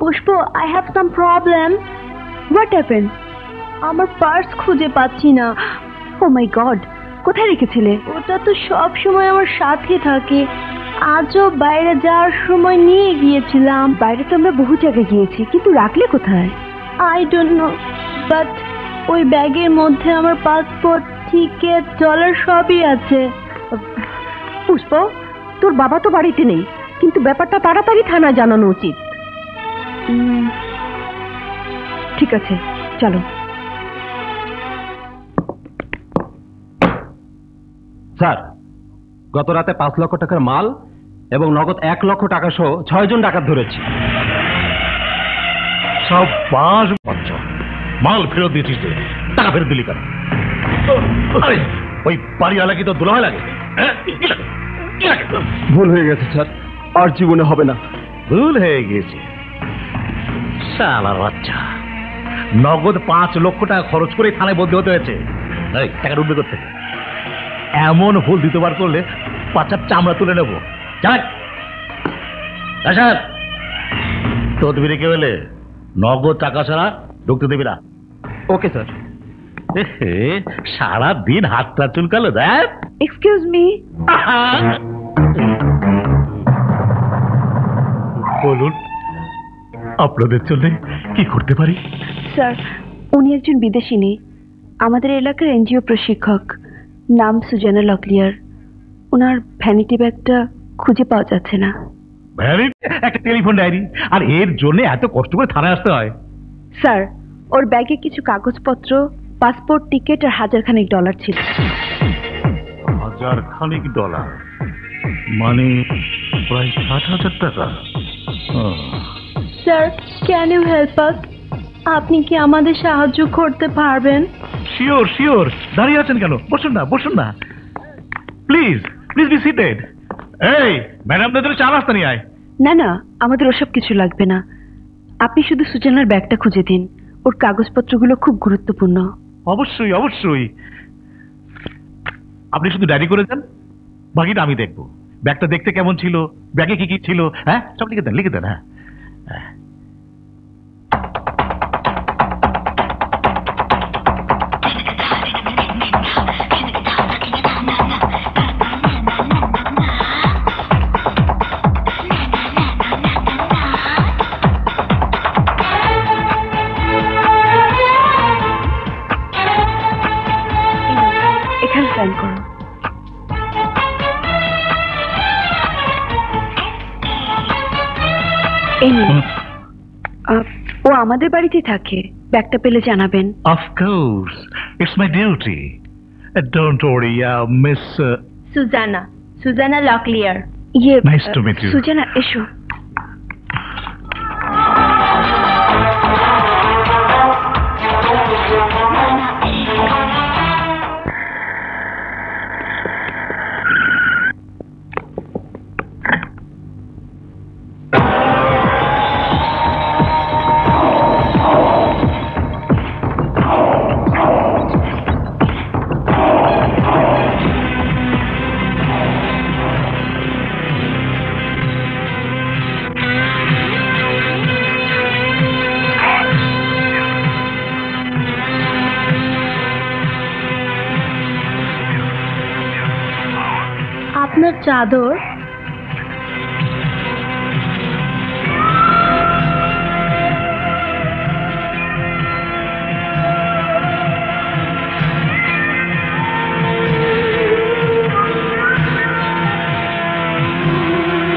Pushpa, I have some problem. What happened? আমার purse খুঁজে পাচ্ছি না। Oh my God! কোথায় রেখেছিলে? ওটা তো সব সময় আমার সাথে থাকে। আজও বাইরে যাওয়ার সময় নিয়ে গিয়েছিলাম। বাইরে তো আমরা বহু জায়গায় গিয়েছি, কিন্তু রাখলে কোথায়? I don't know, but ওই ব্যাগের মধ্যে আমার পাসপোর্ট, টিকিট, ডলার সবই আছে। পুষ্প, তোর বাবা তো বাড়িতে নেই, কিন্তু ব্যাপারটা তাড়াতাড়ি থানায় জানানো উচিত। ঠিক আছে, চলো। স্যার, গত রাতে 5 লক্ষ টাকার মাল এবং নগদ 1 লক্ষ টাকা সহ 6 জন ডাকাত ধরেছি। সব পাঁচ বছর মাল ফেরত দিয়েছিস, টাকা ফেরত দিলি কেন? ওই বাড়িওয়ালা কি তো দুলাভাই লাগে? ভুল হয়ে গেছে স্যার, আর জীবনে হবে না। ভুল হয়ে গেছে? শালার বাচ্চা, নগদ 5 লক্ষ টাকা খরচ করে থানায় বদলি হতে হয়েছে। টাকা উঠবে করতে, এমন ভুল দ্বিতীয়বার করলে পাচার চামড়া তুলে নেবো। তদবি রেখে হলে নগদ টাকা ছাড়া ঢুকতে দেবি না। Okay sir. সারা দিন হাতটা চুলকালো। দেখ, এক্সকিউজ মি। বলুন, আপনাদের জন্য কি করতে পারি? স্যার, উনি একজন বিদেশিনী, আমাদের এলাকার এনজিও প্রশিক্ষক, নাম সুজানা লকলিয়ার। ওনার ভ্যানিটি ব্যাগটা খুঁজে পাওয়া যাচ্ছে না। একটা টেলিফোন ডায়েরি, আর এর জন্য এত কষ্ট করে থানায় আসতে হয়? স্যার, ওর ব্যাগে কিছু কাগজপত্র, পাসপোর্ট, টিকিট আর হাজারখানেক ডলার ছিল। হাজারখানেক ডলার মানে প্রায় 60,000 টাকা। Sir, can you help us? আপনি কি আমাদের সাহায্য করতে পারবেন? Sure sure. দাঁড়িয়ে আছেন কেন? বসুন না, বসুন না, প্লিজ প্লিজ বি সিটেড। এই ম্যাডামদের জন্য চা নাস্তা নিয়ে আয়। না না, আমাদের ওসব কিছু লাগবে না। আপনি শুধু সুজানার ব্যাগটা খুঁজে দিন, ওর কাগজপত্রগুলো খুব গুরুত্বপূর্ণ। অবশ্যই অবশ্যই, আপনি শুধু ডায়েরি করে দেন, বাকিটা আমি দেখবো। ব্যাগটা দেখতে কেমন ছিল, ব্যাগে কি কি ছিল, হ্যাঁ সব লিখে দেন, লিখে দেন। হ্যাঁ, এখানে সাইন করো। ও আমাদের বাড়িতে থাকে, ব্যাগটা পেলে জানাবেন। Of course, it's my duty. Don't worry, miss Susanna Lockyer. Yeah, nice to meet you. Susanna, এসো। আপনার চাদর